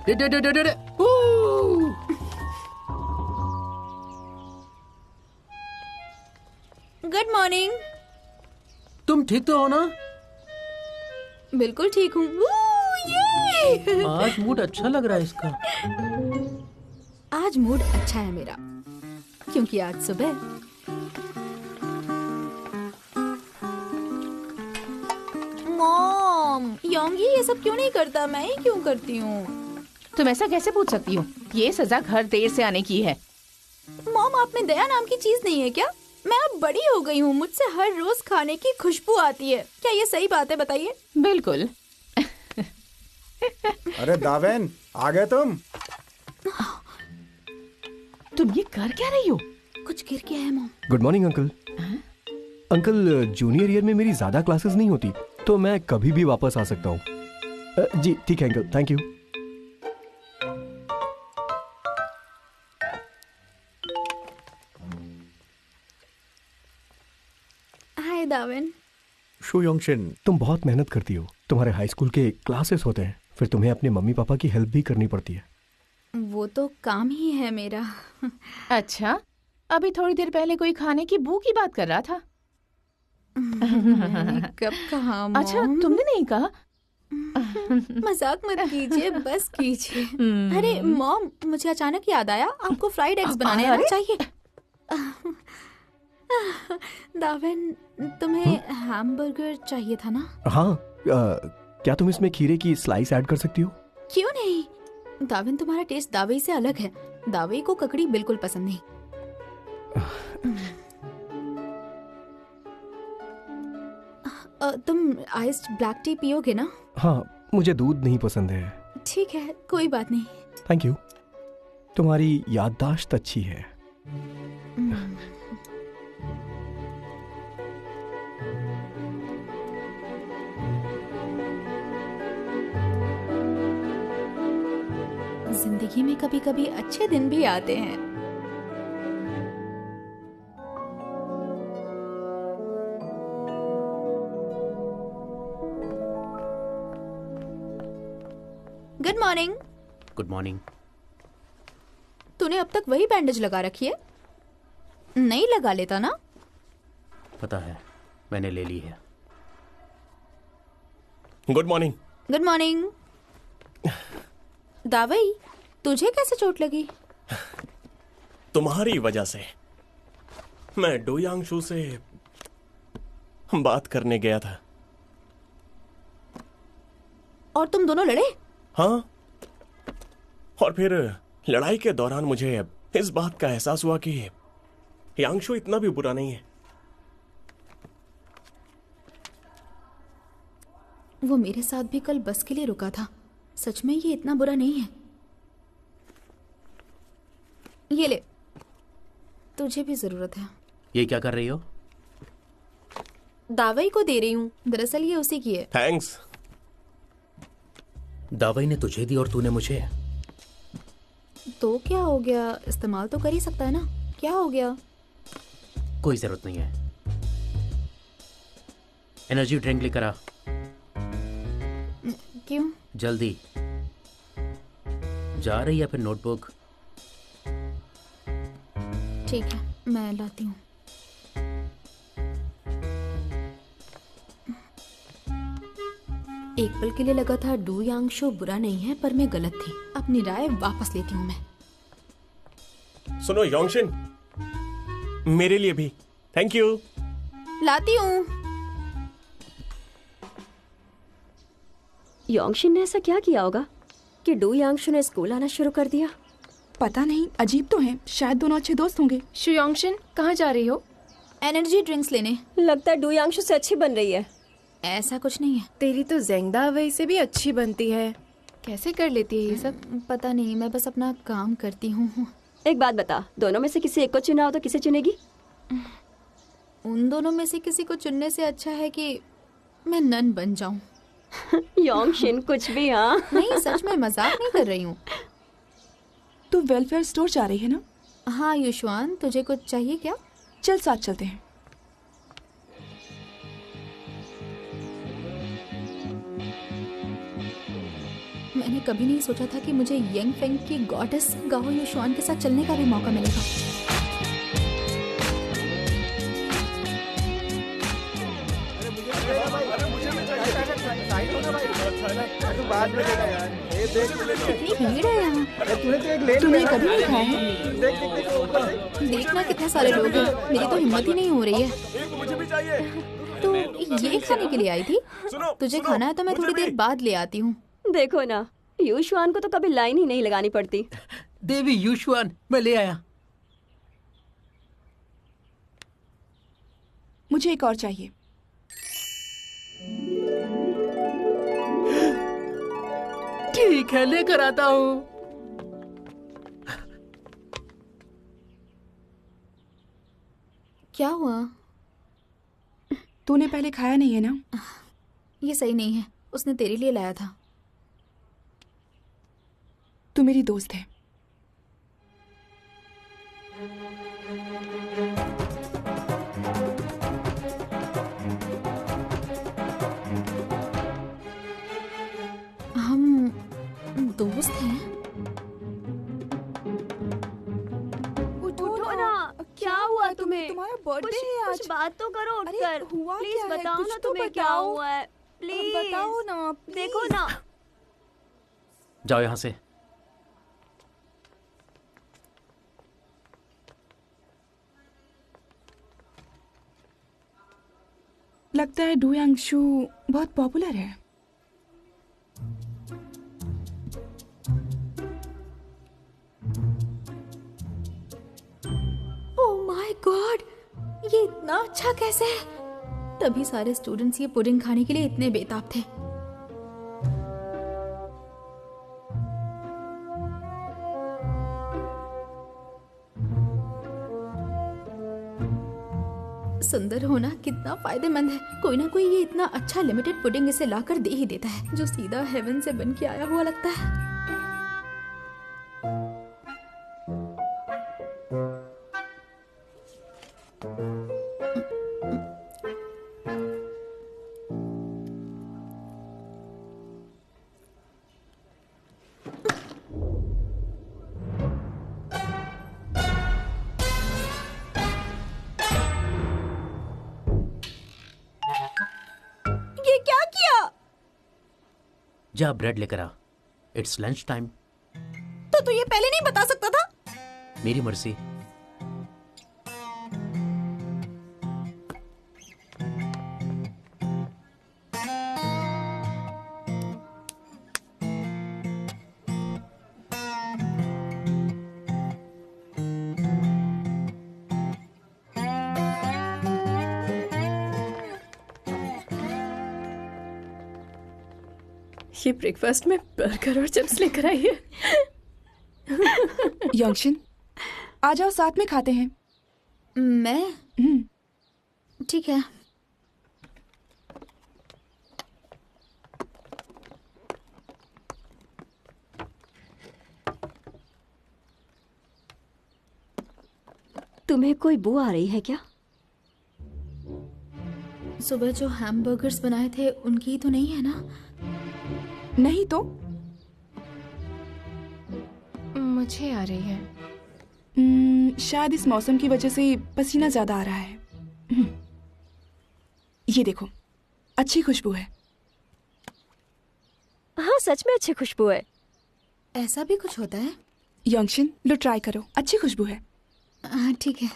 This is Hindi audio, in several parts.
Day day day day day day. Good morning. तुम ठीक तो हो ना? बिल्कुल ठीक हूँ। ये आज मूड अच्छा लग रहा है इसका। आज मूड अच्छा है मेरा, क्योंकि आज सुबह मॉम, योंगी ये सब क्यों नहीं करता, मैं ही क्यों करती हूँ? तुम ऐसा कैसे पूछ सकती हो? ये सजा घर देर से आने की है। मॉम, आप में दया नाम की चीज नहीं है क्या? मैं अब बड़ी हो गई हूँ, मुझसे हर रोज खाने की खुशबू आती है। क्या ये सही बात है, बताइए? बिल्कुल। अरे दावेन, आ गए तुम? तुम ये कर क्या रही हो? कुछ गिर गया है mom. Good morning uncle. Uncle, junior year में मेरी ज्यादा क्लासेस नहीं होती, तो मैं कभी भी वापस आ सकता हूँ। जी ठीक है अंकल, थैंक यू। हाय दावेन। शु योंगशिन, तुम बहुत मेहनत करती हो। तुम्हारे हाई स्कूल के क्लासेस होते हैं, फिर तुम्हें अपने मम्मी पापा की हेल्प भी करनी पड़ती है। वो तो काम ही है मेरा। अच्छा, अभी थोड़ी देर पहले कोई खाने की भूख की बात कर रहा था। मैंने कब कहा मॉम? अच्छा, तुमने नहीं कहा? मजाक मत कीजिए, बस कीजिए। अरे मॉम, मुझे अचानक याद आया, आपको फ्राइड एग्स बनाने आना चाहिए। दावेन, तुम्हें हैमबर्गर चाहिए था ना? हाँ, क्या तुम इसमें खीरे की स्लाइस ऐड कर सकती हो? क्यों नहीं? दावेन, तुम्हारा टेस्ट दावेई से अलग है। दावेई को ककड़ी बिल्कुल पसंद नहीं। तुम आइस्ड ब्लैक टी पियोगे ना? हाँ, मुझे दूध नहीं पसंद है। ठीक है, कोई बात नहीं। Thank you. तुम्हारी याददाश्त अच्छी है। जिंदगी में कभी कभी अच्छे दिन भी आते हैं। Good morning. Good morning. तूने अब तक वही बैंडेज लगा रखी है? नहीं लगा लेता ना? पता है, मैंने ले ली है। Good morning. Good morning. दावई, तुझे कैसे चोट लगी? तुम्हारी वजह से। मैं डू यांगशु से बात करने गया था। और तुम दोनों लड़े? हाँ, और फिर लड़ाई के दौरान मुझे इस बात का एहसास हुआ कि यांगशु इतना भी बुरा नहीं है। वो मेरे साथ भी कल बस के लिए रुका था। सच में ये इतना बुरा नहीं है। ये ले, तुझे भी जरूरत है। ये क्या कर रही हो? दावई को दे रही हूँ, दरअसल ये उसी की है। थैंक्स। दावई ने तुझे दी और तूने मुझे। तो क्या हो गया, इस्तेमाल तो कर ही सकता है ना। क्या हो गया? कोई जरूरत नहीं है। एनर्जी ड्रिंक लेकर आ। क्यों? जल्दी। जा रही है फिर नोटबुक? ठीक है, मैं लाती हूँ। एक पल के लिए लगा था डू यांगशु बुरा नहीं है, पर मैं गलत थी। अपनी राय वापस लेती हूँ मैं। सुनो योंगशिन, मेरे लिए भी थैंक यू। लाती हूँ। योंगशिन ने ऐसा क्या किया होगा कि डू यांगशु ने स्कूल आना शुरू कर दिया? पता नहीं, अजीब तो है। शायद दोनों अच्छे दोस्त होंगे। शुयोंगशिन, कहाँ जा रही हो? एनर्जी ड्रिंक्स लेने। लगता है डू यांगशु से अच्छी बन रही है। ऐसा कुछ नहीं है। तेरी तो ज़ेंगदा वही से भी अच्छी बनती है। कैसे कर लेती है ये सब? पता नहीं, मैं बस अपना काम करती हूँ। एक बात बता, दोनों में से किसी एक को चुना हो तो किसे चुनेगी? उन दोनों में से किसी को चुनने से अच्छा है कि मैं नन बन जाऊं। योंगशिन कुछ भी। हाँ नहीं, सच में मजाक नहीं कर रही हूँ। तू वेलफेयर स्टोर जा रही है ना? हाँ युशवान, तुझे कुछ चाहिए क्या? चल साथ चलते हैं। मैंने कभी नहीं सोचा था कि मुझे यंग फेंग की गॉडेस गाओ युशुआन के साथ चलने का भी मौका मिलेगा। कितनी भीड़ है यहाँ। तुमने कभी नहीं खाया है? देखना कितने सारे लोग हैं, मेरी तो हिम्मत ही नहीं हो रही है। मुझे भी चाहिए। तो ये खाने के लिए आई थी? सुनो, तुझे सुनो, खाना है तो मैं मुझे थोड़ी भी। देर बाद ले आती हूँ। देखो ना, युशुआन को तो कभी लाइन ही नहीं लगानी पड़ती। देवी युशुआन, मैं ले आया। मुझे एक और चाहिए। ठीक है, लेकर आता हूँ। क्या हुआ? तूने पहले खाया नहीं है ना? ये सही नहीं है, उसने तेरे लिए लाया था। तू मेरी दोस्त है। हम दोस्त हैं? उठो ना, क्या हुआ तुम्हें? तुम्हारा बर्थडे है आज। कुछ बात तो करो अरे, उठकर। हुआ प्लीज क्या है? बताओ कुछ ना तो तुम्हें क्या बताओ। हुआ है। प्लीज बताओ ना, देखो please। ना। जाओ यहाँ से। लगता है डू यांगशु बहुत पॉपुलर है। ओह माय गॉड, ये इतना अच्छा कैसे है? तभी सारे स्टूडेंट्स ये पुडिंग खाने के लिए इतने बेताब थे। सुंदर होना कितना फायदेमंद है। कोई ना कोई ये इतना अच्छा लिमिटेड पुडिंग इसे लाकर दे ही देता है, जो सीधा हेवन से बन के आया हुआ लगता है। ये क्या किया? जा ब्रेड लेकर आ। It's lunch time. तो तू ये पहले नहीं बता सकता था? मेरी मर्जी। ये ब्रेकफास्ट में बर्गर और चिप्स लेकर आई है। यंगशिन, आ जाओ साथ में खाते हैं। मैं? ठीक है। तुम्हें कोई बू आ रही है क्या? सुबह जो हैमबर्गर्स बनाए थे उनकी तो नहीं है ना? नहीं तो मुझे आ रही है। शायद इस मौसम की वजह से पसीना ज्यादा आ रहा है। ये देखो, अच्छी खुशबू है। हाँ, सच में अच्छी खुशबू है। ऐसा भी कुछ होता है? यंगशिन, लो ट्राई करो, अच्छी खुशबू है। हाँ ठीक है।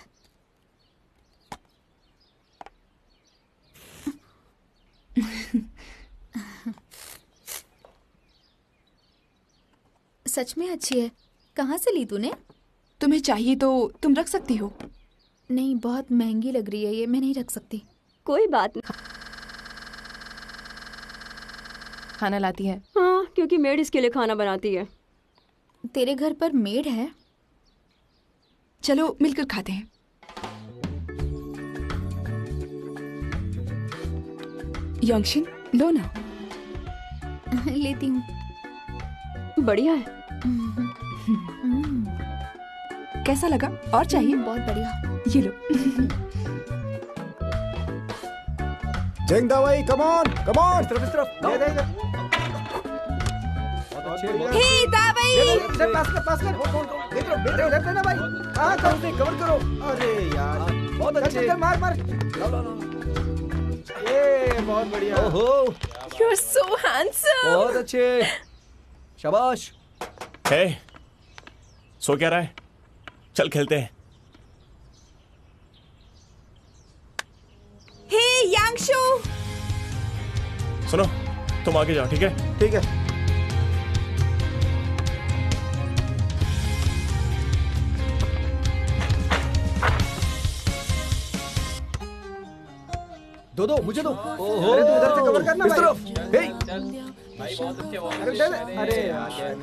सच में अच्छी है। कहाँ से ली तूने? तुम्हें चाहिए तो तुम रख सकती हो। नहीं, बहुत महंगी लग रही है ये, मैं नहीं रख सकती। कोई बात नहीं। खाना लाती है। हाँ, क्योंकि मेड इसके लिए खाना बनाती है। तेरे घर पर मेड है? चलो मिलकर खाते हैं। यंगशिन, लो ना। लेती हूँ। बढ़िया है। कैसा लगा? और चाहिए? बहुत बढ़िया। ये लो। जिंग दावई, कम ऑन, कम ऑन। इस तरफ, दे दे। बहुत हे दावई, कवर करो। अरे यार बहुत अच्छे, मार मार। ये बहुत बढ़िया। ओहो यू आर सो हैंडसम। बहुत अच्छे, शाबाश। हे, सो क्या रहा है? चल खेलते हैं। हे यांगशु। सुनो, तुम आगे जाओ, ठीक है? ठीक है। दो मुझे दो। ओहो अरे तू उधर से कवर करना इस भाई। तरफ। हे अरे दे दे। अरे यार।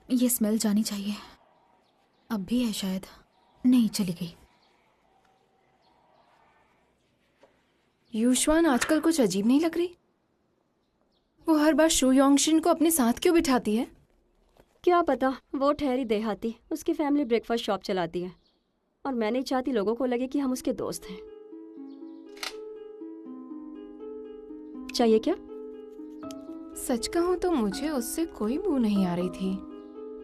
ये स्मेल जानी चाहिए। अब भी है शायद। नहीं, चली गई। यूशवान आजकल कुछ अजीब नहीं लग रही? वो हर बार शू योंगशिन को अपने साथ क्यों बिठाती है? क्या पता, वो ठहरी देहाती, उसकी फैमिली ब्रेकफास्ट शॉप चलाती है और मैं नहीं चाहती लोगों को लगे कि हम उसके दोस्त हैं। चाहिए क्या? सच कहूँ तो मुझे उससे कोई बू नहीं आ रही थी।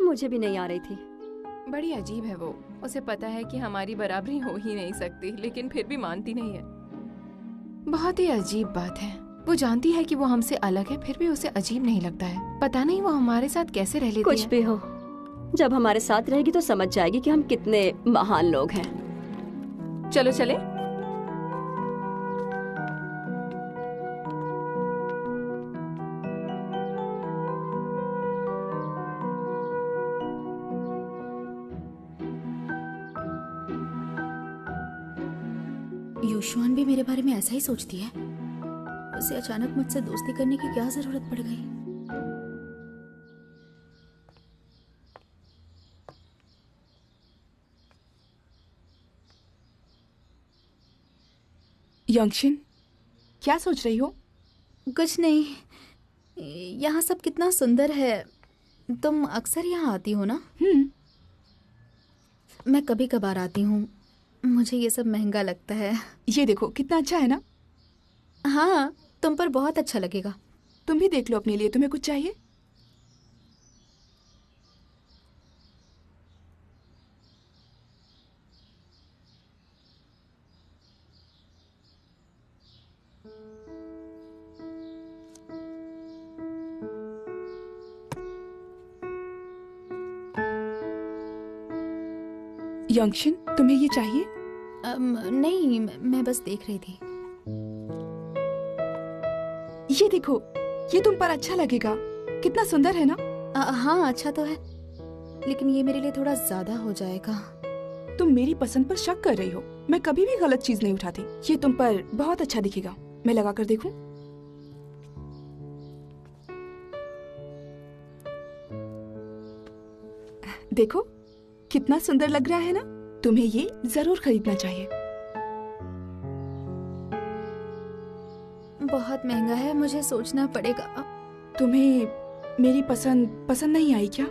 मुझे भी नहीं आ रही थी। बड़ी अजीब है वो। उसे पता है कि हमारी बराबरी हो ही नहीं सकती, लेकिन फिर भी मानती नहीं है। बहुत ही अजीब बात है। वो जानती है कि वो हमसे अलग है, फिर भी उसे अजीब नहीं लगता है। पता नहीं वो हमारे साथ कैसे रह लेती कुछ है। भी हो, जब हमारे साथ रहेगी तो समझ जाएगी कि हम कितने महान लोग हैं। चलो चले। यूशुआन भी मेरे बारे में ऐसा ही सोचती है। उसे अचानक मुझसे दोस्ती करने की क्या जरूरत पड़ गई? यंगशिन, क्या सोच रही हो? कुछ नहीं। यहाँ सब कितना सुंदर है। तुम अक्सर यहाँ आती हो ना? मैं कभी कभार आती हूँ। मुझे ये सब महंगा लगता है। ये देखो कितना अच्छा है ना। हाँ, तुम पर बहुत अच्छा लगेगा। तुम भी देख लो अपने लिए। तुम्हें कुछ चाहिए? यंगशिन, तुम्हें ये चाहिए? नहीं, मैं बस देख रही थी। ये देखो, ये तुम पर अच्छा लगेगा। कितना सुंदर है ना? हाँ, अच्छा तो है, लेकिन ये मेरे लिए थोड़ा ज्यादा हो जाएगा। तुम मेरी पसंद पर शक कर रही हो। मैं कभी भी गलत चीज नहीं उठाती। ये तुम पर बहुत अच्छा दिखेगा। मैं लगा कर देखूं? देखो कितना सुंदर लग रहा है ना। तुम्हें ये जरूर खरीदना चाहिए। बहुत महंगा है, मुझे सोचना पड़ेगा। तुम्हें मेरी पसंद नहीं आई क्या?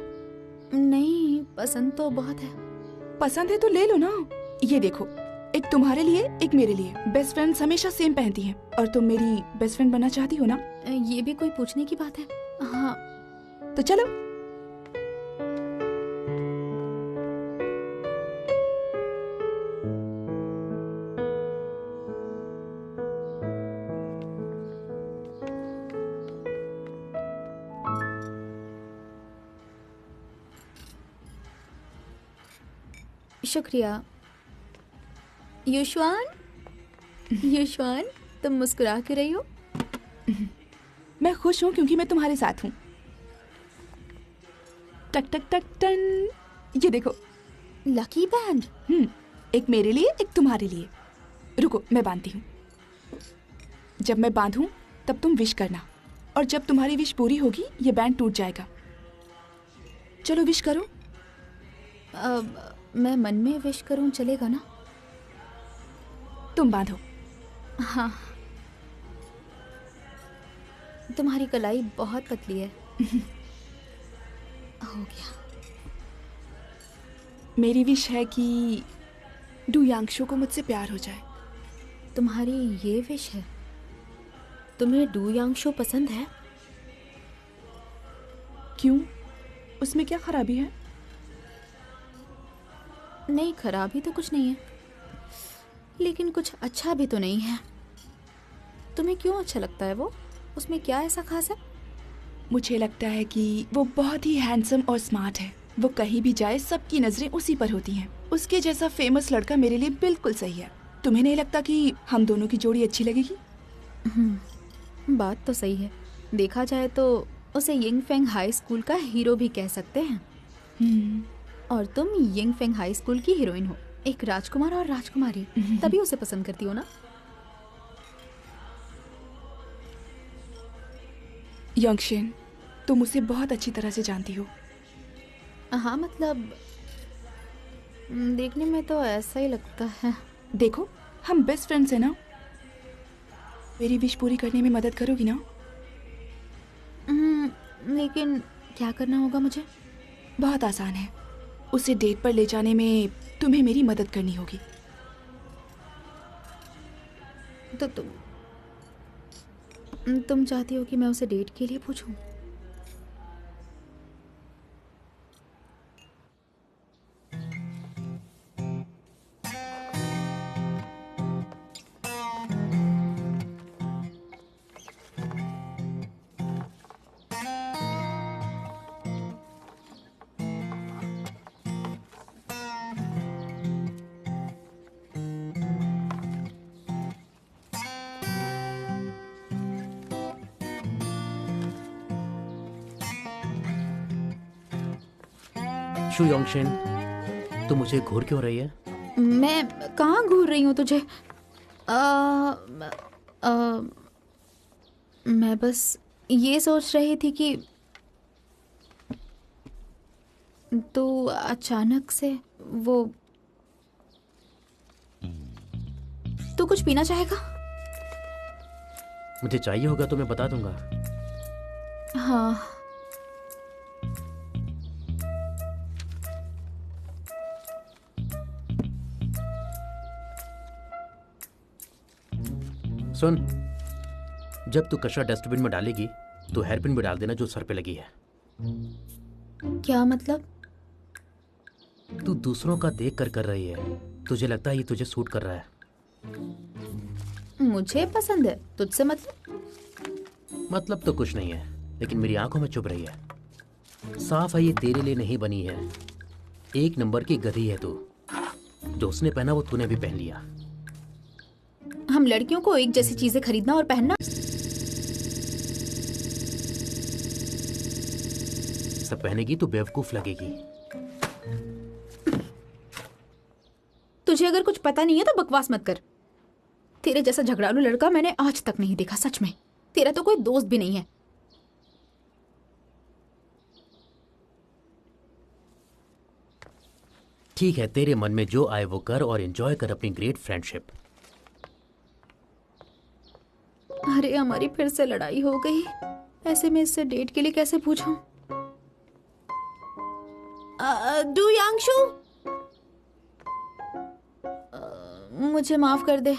नहीं, पसंद तो बहुत है। पसंद है तो ले लो ना। ये देखो, एक तुम्हारे लिए, एक मेरे लिए। बेस्ट फ्रेंड्स हमेशा सेम पहनती हैं, और तुम मेरी बेस्ट फ्रेंड बनना चाहती हो ना? ये भी कोई पूछने की बात है? हाँ। तो चलो। शुक्रिया। युशवान, युशवान, तुम मुस्कुरा क्यों रही हो? मैं खुश हूँ क्योंकि मैं तुम्हारे साथ हूँ। टक टक टक टन। ये देखो, लकी बैंड। एक मेरे लिए, एक तुम्हारे लिए। रुको, मैं बांधती हूँ। जब मैं बांधूं तब तुम विश करना, और जब तुम्हारी विश पूरी होगी ये बैंड टूट जाएगा। चलो विश करो। मैं मन में विश करूं चलेगा ना? तुम बांधो। हाँ। तुम्हारी कलाई बहुत पतली है। हो गया। मेरी विश है कि डू यांगशु को मुझसे प्यार हो जाए। तुम्हारी ये विश है? तुम्हें डू यांगशु पसंद है? क्यों? उसमें क्या खराबी है? नहीं, खराबी तो कुछ नहीं है, लेकिन कुछ अच्छा भी तो नहीं है। तुम्हें क्यों अच्छा लगता है वो? उसमें क्या ऐसा खास है? मुझे लगता है कि वो बहुत ही हैंडसम और स्मार्ट है। वो कहीं भी जाए सबकी नजरें उसी पर होती हैं। उसके जैसा फेमस लड़का मेरे लिए बिल्कुल सही है। तुम्हें नहीं लगता कि हम दोनों की जोड़ी अच्छी लगेगी? बात तो सही है। देखा जाए तो उसे यिंग फेंग हाई स्कूल का हीरो भी कह सकते हैं। और तुम यिंग फेंग हाई स्कूल की हीरोइन हो, एक राजकुमार और राजकुमारी, तभी उसे पसंद करती हो ना? यंगशिन, तुम उसे बहुत अच्छी तरह से जानती हो। हाँ, मतलब देखने में तो ऐसा ही लगता है। देखो, हम बेस्ट फ्रेंड्स हैं ना। मेरी विश पूरी करने में मदद करोगी ना? लेकिन क्या करना होगा मुझे? बहुत आसान है। उसे डेट पर ले जाने में तुम्हें मेरी मदद करनी होगी। तो तुम चाहती हो कि मैं उसे डेट के लिए पूछूं? शु योंगशिन, तू मुझे घूर क्यों रही है? मैं कहाँ घूर रही हूँ तुझे? मैं बस ये सोच रही थी कि तू अचानक से वो... तू कुछ पीना चाहेगा? मुझे चाहिए होगा तो मैं बता दूंगा। हाँ। सुन, जब तू कचरा डस्टबिन में डालेगी तो हेयरपिन भी डाल देना जो सर पे लगी है। क्या मतलब? तू दूसरों का देख कर रही है। तुझे लगता है ये तुझे सूट कर रहा है? मुझे पसंद है, तुझसे मतलब तो कुछ नहीं है, लेकिन मेरी आंखों में चुभ रही है। साफ है ये तेरे लिए नहीं बनी है। एक नंबर की गधी है तू। जो उसने पहना वो तूने भी पहन लिया। हम लड़कियों को एक जैसी चीजें खरीदना और पहनना... सब पहनेगी तो बेवकूफ लगेगी। तुझे अगर कुछ पता नहीं है तो बकवास मत कर। तेरे जैसा झगड़ालू लड़का मैंने आज तक नहीं देखा, सच में। तेरा तो कोई दोस्त भी नहीं है। ठीक है, तेरे मन में जो आए वो कर और एंजॉय कर अपनी ग्रेट फ्रेंडशिप। अरे हमारी फिर से लड़ाई हो गई। ऐसे में इससे डेट के लिए कैसे पूछूं? डू यांगशु, मुझे माफ कर दे,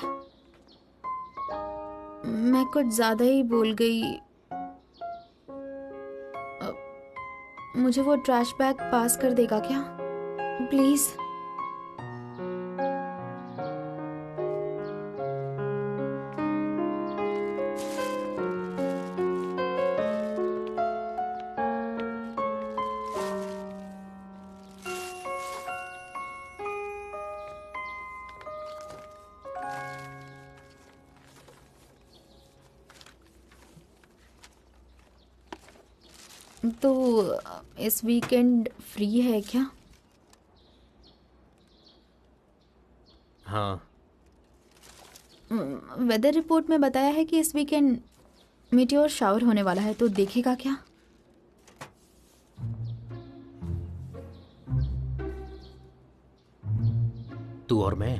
मैं कुछ ज्यादा ही बोल गई। मुझे वो ट्रैश बैग पास कर देगा क्या, प्लीज? तो इस वीकेंड फ्री है क्या? हाँ, वेदर रिपोर्ट में बताया है कि इस वीकेंड मीटियोर शावर होने वाला है, तो देखेगा क्या? तू और मैं?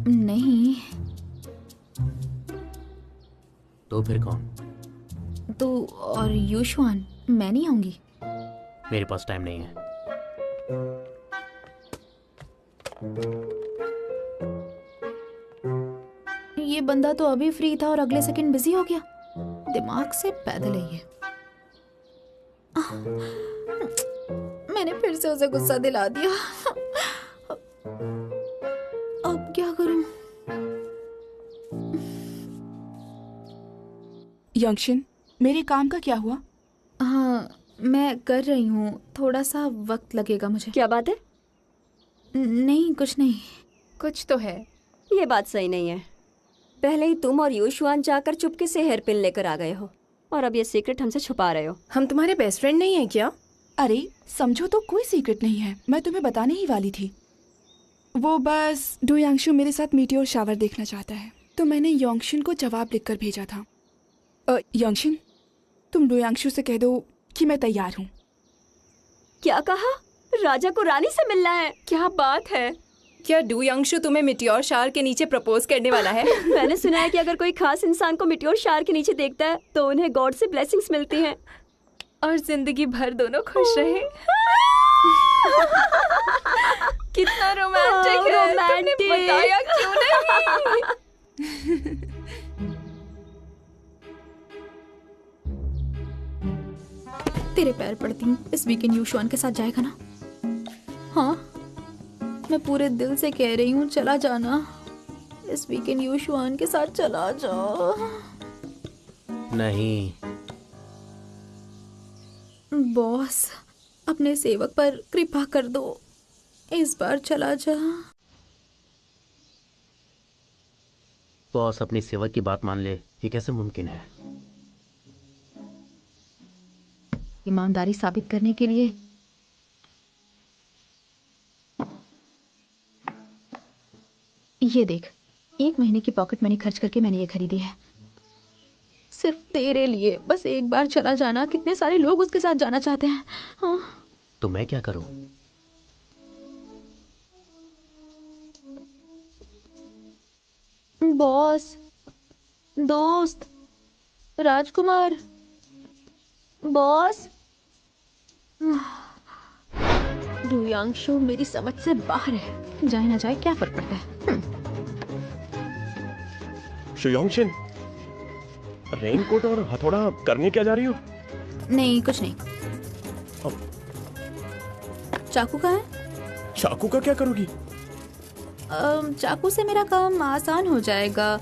नहीं, तो फिर कौन? तू और यूशुआन। मैं नहीं आऊंगी। मेरे पास टाइम नहीं है। ये बंदा तो अभी फ्री था और अगले सेकंड बिजी हो गया। दिमाग से पैदल है ये। मैंने फिर से उसे गुस्सा दिला दिया। अब क्या करूं? यंगशिन, मेरे काम का क्या हुआ? हाँ, मैं कर रही हूँ, थोड़ा सा वक्त लगेगा मुझे। क्या बात है? नहीं, कुछ नहीं। कुछ तो है। ये बात सही नहीं है। पहले ही तुम और यूशुआन जाकर चुपके से हेयर पिन लेकर आ गए हो और अब ये सीक्रेट हमसे छुपा रहे हो। हम तुम्हारे बेस्ट फ्रेंड नहीं है क्या? अरे समझो तो कोई सीक्रेट नहीं है, मैं तुम्हें बताने ही वाली थी। वो बस डू यांगशु मेरे साथ मीटियोर शावर देखना चाहता है, तो मैंने योंगशिन को जवाब लिखकर भेजा था। योंगशिन, तुम डू यांगशु से कह दो कि मैं तैयार हूँ। क्या कहा? राजा को रानी से मिलना है? क्या बात है? क्या डू यांगशु तुम्हें मिटियोर शावर के नीचे प्रपोज करने वाला है? मैंने सुना है कि अगर कोई खास इंसान को मिटियोर शावर के नीचे देखता है तो उन्हें गॉड से ब्लेसिंग्स मिलती हैं और जिंदगी भर दोनों खुश रहे। कितना रोमांटिक है। रोमांटिक। तुमने बताया क्यों नहीं? तेरे पैर पड़ती हूँ, इस वीकेंड यूशुआन के साथ जाएगा ना? हाँ, मैं पूरे दिल से कह रही हूँ, चला जाना। इस वीकेंड यूशुआन के साथ चला जाओ। नहीं। बॉस, अपने सेवक पर कृपा कर दो, इस बार चला जा। बॉस अपनी सेवक की बात मान ले, ये कैसे मुमकिन है? ईमानदारी साबित करने के लिए ये देख, 1 महीने की पॉकेट मनी खर्च करके मैंने ये खरीदी है, सिर्फ तेरे लिए। बस एक बार चला जाना। कितने सारे लोग उसके साथ जाना चाहते हैं। हाँ। तो मैं क्या करूं? बॉस, दोस्त, राजकुमार, बॉस। डू यांगशु मेरी समझ से बाहर है, जाए ना जाए क्या फर्क पड़ता है। शुयोंगशिन, रेनकोट और हथौड़ा करने क्या जा रही हो? नहीं, कुछ नहीं। चाकू कहाँ है? चाकू का क्या करोगी? चाकू से मेरा काम आसान हो जाएगा।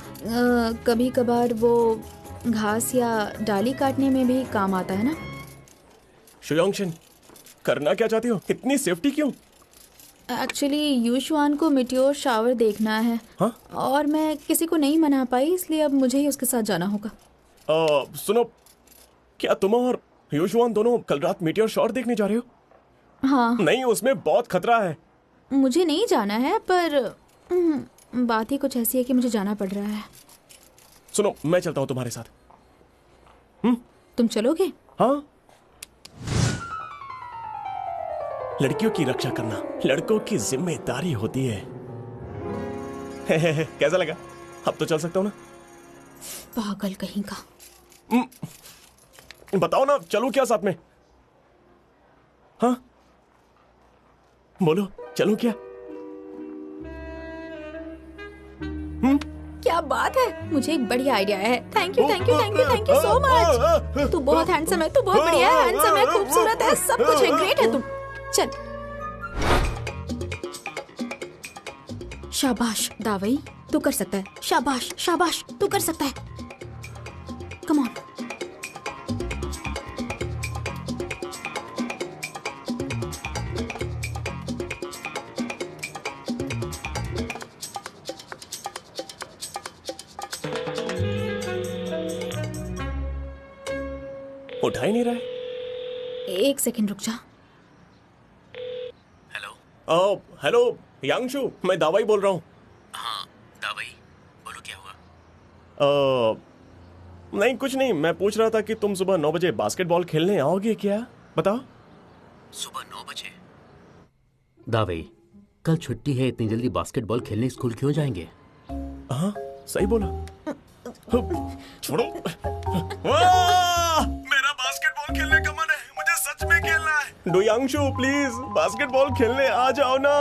कभी कभार वो घास या डाली काटने में भी काम आता है ना। शुयोंगशिन, करना क्या चाहती हो? इतनी सेफ्टी क्यों? एक्चुअली यूशुआन को मिटियोर शावर देखना है। हाँ? और मैं किसी को नहीं मना पाई, इसलिए अब मुझे ही उसके साथ जाना होगा। सुनो, क्या तुम और यूशुआन दोनों कल रात मीटियोर शावर देखने जा रहे हो? हाँ। नहीं, उसमें बहुत खतरा है। मुझे नहीं जाना है, पर बात ही कुछ ऐसी है कि मुझे जाना पड़ रहा है। सुनो, मैं चलता हूँ तुम्हारे साथ। तुम चलोगे? हाँ, लड़कियों की रक्षा करना लड़कों की जिम्मेदारी होती है। कैसा लगा? अब तो चल सकता हूँ ना? पागल कहीं का। बताओ ना, चलूं क्या साथ में? हाँ बोलो, चलूं क्या? क्या बात है, मुझे एक बढ़िया आइडिया है। Thank you thank you thank you thank you so much. तू बहुत हैंडसम है, तू बहुत बढ़िया है, हैंडसम है, खूबसूरत है, सब कुछ है, ग्रेट है तू। चल। शाबाश दावई, तू कर सकता है। शाबाश शाबाश, तू कर सकता है। Come on. उठा ही नहीं रहा है। एक सेकंड रुक जा। हेलो। हेलो यांगशु, मैं दावाई बोल रहा हूँ। हाँ दावाई, बोलो क्या हुआ? नहीं कुछ नहीं, मैं पूछ रहा था कि तुम सुबह 9 बजे बास्केटबॉल खेलने आओगे क्या? बताओ। सुबह 9 बजे? दावाई, कल छुट्टी है, इतनी जल्दी बास्केटबॉल खेलने स्कूल क्यों जाएंगे? हाँ सही बोला। छोड़ो। वाह! मेरा बास्केटबॉल खेलने का मन है, मुझे सच में खेलना है। डोयांगशु प्लीज बास्केटबॉल खेलने आ जाओ ना।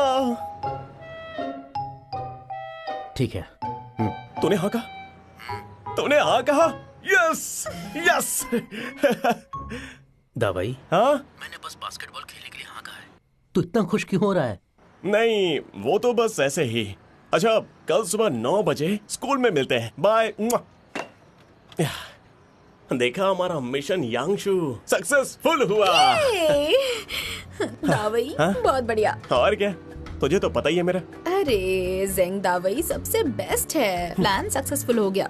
ठीक है। तूने हाँ कहा? तूने हाँ कहा? Yes yes. दावाई, हाँ मैंने बस बास्केटबॉल खेलने के लिए हाँ कहा है। तू इतना खुश क्यों हो रहा है? नहीं, वो तो बस ऐसे ही। अच्छा, कल सुबह 9 बजे स्कूल में मिलते हैं। बाय। देखा, हमारा मिशन यांगशु सक्सेसफुल हुआ। दावई हाँ? बहुत बढ़िया। और क्या, तुझे तो पता ही है मेरा। अरे जेंग दावई सबसे बेस्ट है। प्लान सक्सेसफुल हो गया।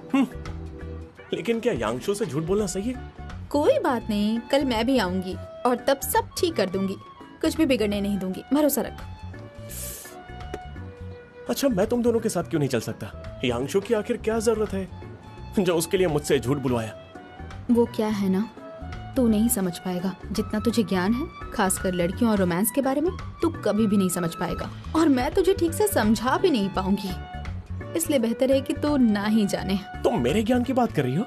लेकिन क्या यांगशु से झूठ बोलना सही है? कोई बात नहीं, कल मैं भी आऊंगी और तब सब ठीक कर दूंगी। कुछ भी बिगड़ने नहीं दूंगी, भरोसा रख। अच्छा, मैं तुम दोनों के साथ क्यों नहीं चल सकता? यांगशु की आखिर क्या जरूरत है जो उसके लिए मुझसे झूठ बुलवाया? वो क्या है ना, तू नहीं समझ पाएगा। जितना तुझे ज्ञान है, खासकर लड़कियों और रोमांस के बारे में, तू कभी भी नहीं समझ पाएगा। और मैं तुझे ठीक से समझा भी नहीं पाऊंगी। इसलिए बेहतर है कि तू ना ही जाने। तुम मेरे ज्ञान की बात कर रही हो?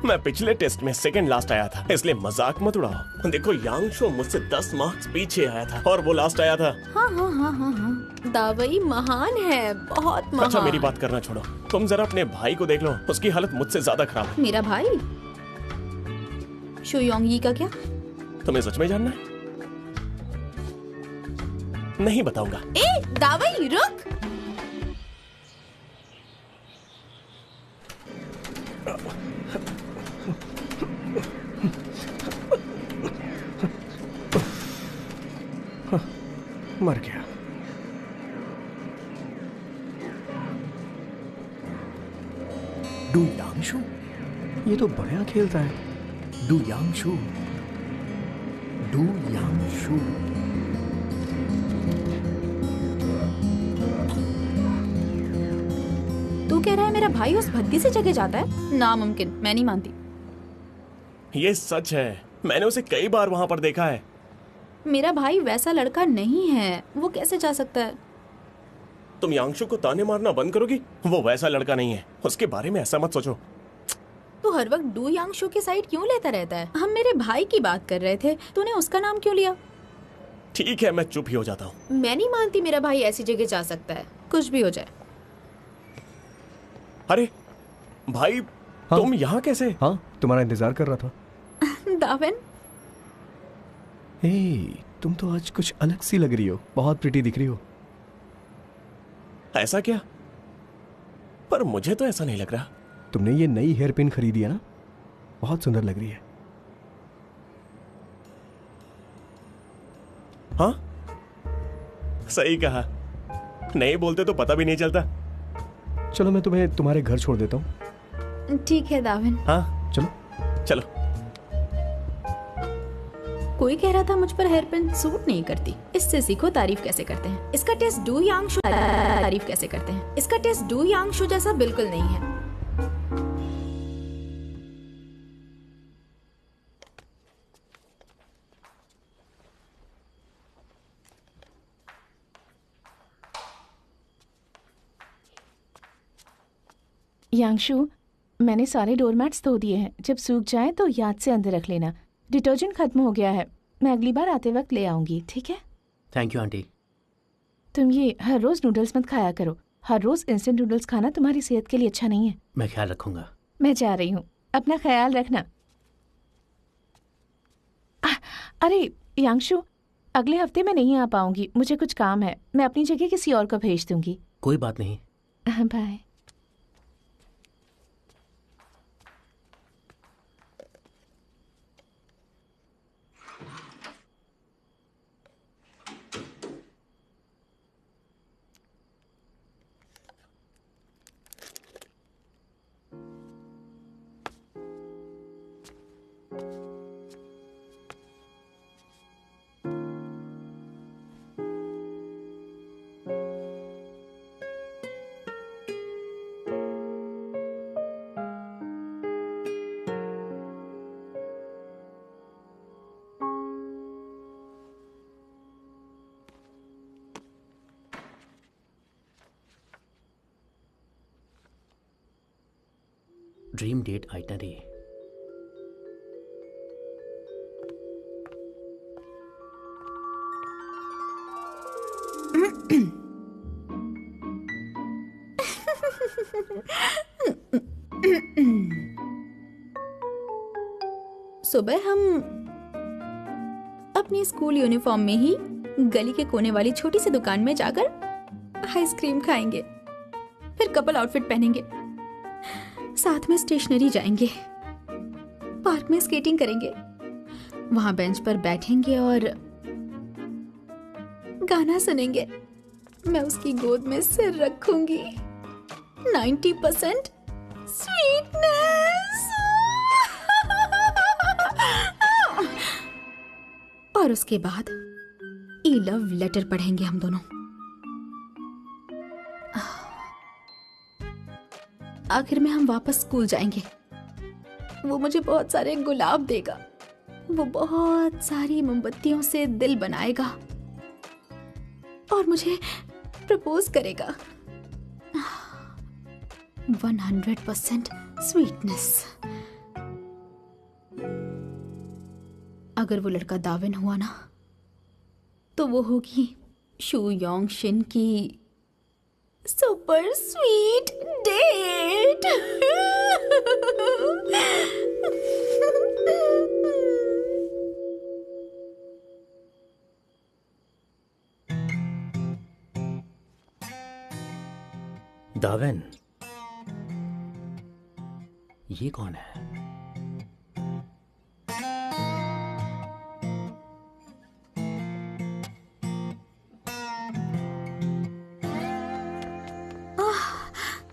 मैं पिछले टेस्ट में सेकंड लास्ट आया था, इसलिए मजाक मत उड़ाओ। देखो, यांगशु मुझसे 10 मार्क्स पीछे आया था और वो लास्ट आया था। हाँ हाँ हाँ हाँ हाँ, दावई महान है, बहुत महान। अच्छा, मेरी बात करना छोड़ो, तुम जरा अपने भाई को देख लो, उसकी हालत मुझसे ज्यादा खराब है। मेरा भाई शुयोंगी का क्या? तुम्हें सच में जानना है? नहीं बताऊंगा। ए दावई रुक। मर गया। डू यांगशु, ये तो बढ़िया खेलता है। Du Yangshu, Du Yangshu. तू कह रहा है मेरा भाई उस भद्दी से जगह जाता है? नामुमकिन, मैं नहीं मानती। ये सच है, मैंने उसे कई बार वहां पर देखा है। मेरा भाई वैसा लड़का नहीं है, वो कैसे जा सकता है? तुम यांगशु को ताने मारना बंद करोगी? वो वैसा लड़का नहीं है, उसके बारे में ऐसा मत सोचो। तू हर वक्त डू यांगशु की साइड क्यों लेता रहता है? हम मेरे भाई की बात कर रहे थे, तूने उसका नाम क्यों लिया? ठीक है, मैं चुप ही हो जाता हूँ। मैं नहीं मानती मेरा भाई ऐसी जगह जा सकता है, कुछ भी हो जाए। अरे भाई, हाँ? तुम यहाँ कैसे? हाँ, तुम्हारा इंतजार कर रहा था। दावन, तुम तो आज कुछ अलग सी लग रही हो, बहुत प्रिटी दिख रही हो। ऐसा क्या? पर मुझे तो ऐसा नहीं लग रहा। तुमने ये नई हेयर पिन खरीदी है ना, बहुत सुंदर लग रही है। हाँ, सही कहा। नहीं बोलते तो पता भी नहीं चलता। चलो, मैं तुम्हें तुम्हारे घर छोड़ देता हूँ। ठीक है दावन। हाँ चलो। चलो। कोई कह रहा था मुझ पर हेयर पिन सूट नहीं करती। इससे सीखो तारीफ कैसे करते हैं। इसका टेस्ट डू यांगशु तारीफ कैसे करते हैं। इसका टेस्ट डू यांगशु जैसा बिल्कुल नहीं है। यांशु, मैंने सारे डोरमैट्स धो दिए हैं। जब सूख जाए तो याद से अंदर रख लेना। डिटर्जेंट खत्म हो गया है, मैं अगली बार आते वक्त ले आऊंगी, ठीक है? Thank you aunty. तुम ये हर रोज नूडल्स मत खाया करो। हर रोज इंस्टेंट नूडल्स खाना तुम्हारी सेहत के लिए अच्छा नहीं है। मैं ख्याल रखूंगा। मैं जा रही हूँ, अपना ख्याल रखना। अरे यांशु, अगले हफ्ते मैं नहीं आ पाऊंगी, मुझे कुछ काम है। मैं अपनी जगह किसी और को भेज दूंगी। कोई बात नहीं। बाय। Dream date itinerary. सुबह हम अपनी स्कूल यूनिफॉर्म में ही गली के कोने वाली छोटी सी दुकान में जाकर आइसक्रीम खाएंगे, फिर कपल आउटफिट पहनेंगे, साथ में स्टेशनरी जाएंगे, पार्क में स्केटिंग करेंगे, वहां बेंच पर बैठेंगे और गाना सुनेंगे। मैं उसकी गोद में सिर रखूंगी। 90% स्वीटनेस। और उसके बाद ई लव लेटर पढ़ेंगे हम दोनों। आखिर में हम वापस स्कूल जाएंगे। वो मुझे बहुत सारे गुलाब देगा, वो बहुत सारी मोमबत्तियों से दिल बनाएगा और मुझे प्रपोज करेगा। 100% स्वीटनेस। अगर वो लड़का दाविन हुआ ना, तो वो होगी शू योंग शिन की सुपर स्वीट डेट। दावेन, ये कौन है?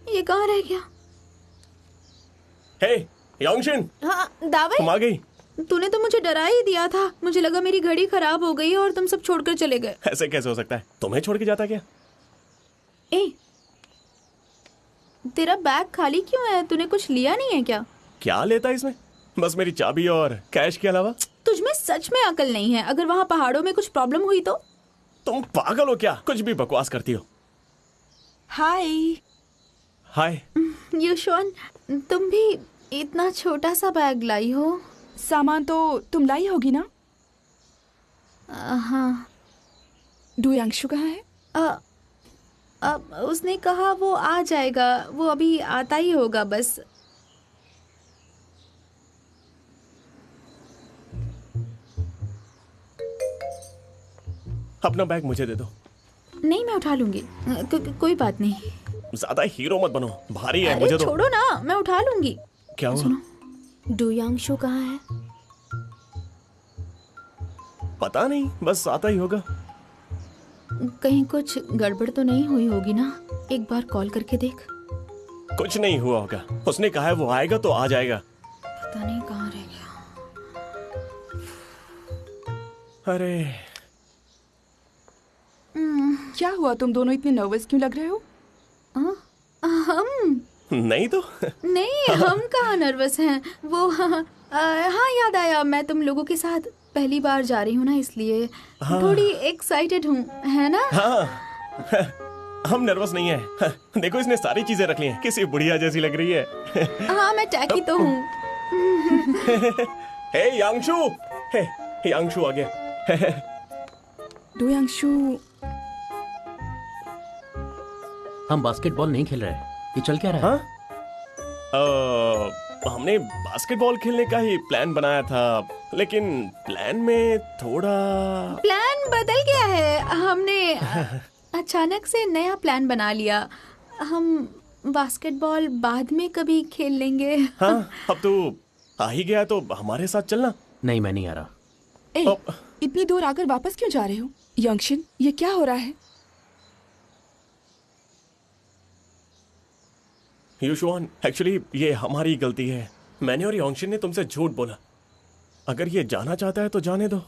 ये कहाँ रह गया? हे योंगशिन, हाँ दावे, तुम आ गई। तूने तो मुझे डरा ही दिया था। मुझे लगा मेरी घड़ी खराब हो गई और तुम सब छोड़कर चले गए। ऐसे कैसे हो सकता है? तुम्हें छोड़ के जाता क्या? ए, तेरा बैग खाली क्यों है? तूने कुछ लिया नहीं है क्या? क्या लेता है इसमें? बस मेरी चाबी और कैश के अलावा। तुझमें सच में अकल नहीं है। अगर वहाँ पहाड़ों में कुछ प्रॉब्लम हुई तो? तुम पागल हो क्या? कुछ भी बकवास करती हो। हाय। हाय। युशवान, तुम भी इतना छोटा सा बैग लाई हो? सामान तो तुम लाई होगी ना? हाँ। डूयांशु कहाँ है? अब उसने कहा वो आ जाएगा। वो अभी आता ही होगा बस। अपना बैग मुझे दे दो। नहीं, मैं उठा लूंगी। कोई बात नहीं। ज्यादा हीरो मत बनो, भारी है। अरे मुझे दो। छोड़ो ना, मैं उठा लूंगी। क्या हुआ? सुनो, डूयांशु कहाँ है? पता नहीं, बस आता ही होगा। कहीं कुछ गड़बड़ तो नहीं हुई होगी ना? एक बार कॉल करके देख। कुछ नहीं हुआ होगा। उसने कहा है वो आएगा तो आ जाएगा। पता नहीं कहाँ रह गया। अरे क्या हुआ? तुम दोनों इतने नर्वस क्यों लग रहे हो? हम नहीं तो नहीं, हम कहाँ नर्वस हैं। वो हाँ, याद आया, मैं तुम लोगों के साथ पहली बार जा रही हूँ ना, इसलिए थोड़ी एक्साइटेड हूँ, है ना? हाँ हम नर्वस नहीं है। देखो इसने सारी चीजें रख ली हैं, किसी बुढ़िया जैसी लग रही है। हाँ मैं टैकी तो हूँ। हे यांगशु, हे यांगशु आ गया। डोयांशु, हम बास्केटबॉल नहीं खेल रहे, ये चल क्या रहा है? हाँ, हमने बास्केटबॉल खेलने का ही प्लान बनाया था, लेकिन प्लान में थोड़ा प्लान बदल गया है। हमने अचानक से नया प्लान बना लिया। हम बास्केटबॉल बाद में कभी खेल लेंगे। हाँ, अब तो आ ही गया तो हमारे साथ चलना। नहीं, मैं नहीं आ रहा। ए, इतनी दूर आकर वापस क्यों जा रहे हो? यंगशिन, ये क्या हो रहा है? यूशुआन, एक्चुअली ये हमारी गलती है। मैंने और योंगशिन ने तुमसे झूठ बोला। अगर ये जाना चाहता है तो जाने दो।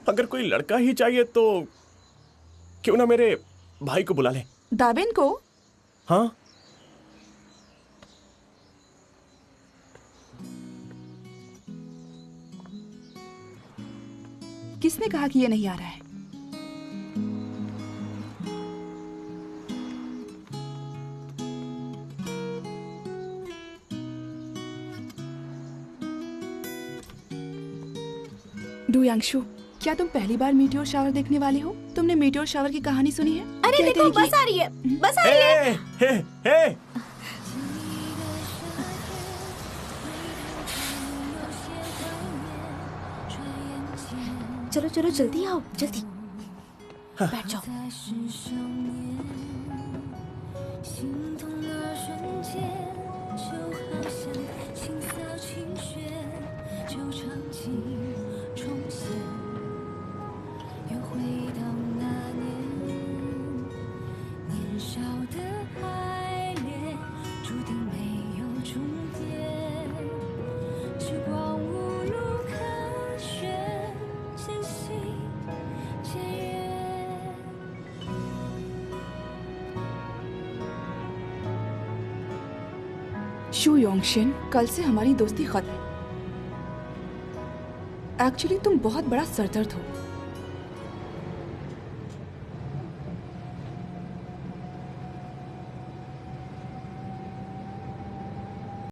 अगर कोई लड़का ही चाहिए तो क्यों ना मेरे भाई को बुला ले। दाबेन को? हाँ, किसने कहा कि ये नहीं आ रहा है? डोयांशु, क्या तुम पहली बार मीटियोर शावर देखने वाले हो? तुमने मीटियोर शावर की कहानी सुनी है? अरे कहते देखो हैं कि- बस आ रही है, बस आ रही है। हे, हे, हे। चलो चलो जल्दी आओ, जल्दी बैठ जाओ। शू योंगशिन, कल से हमारी दोस्ती खत्म। एक्चुअली तुम बहुत बड़ा सरदर्द हो।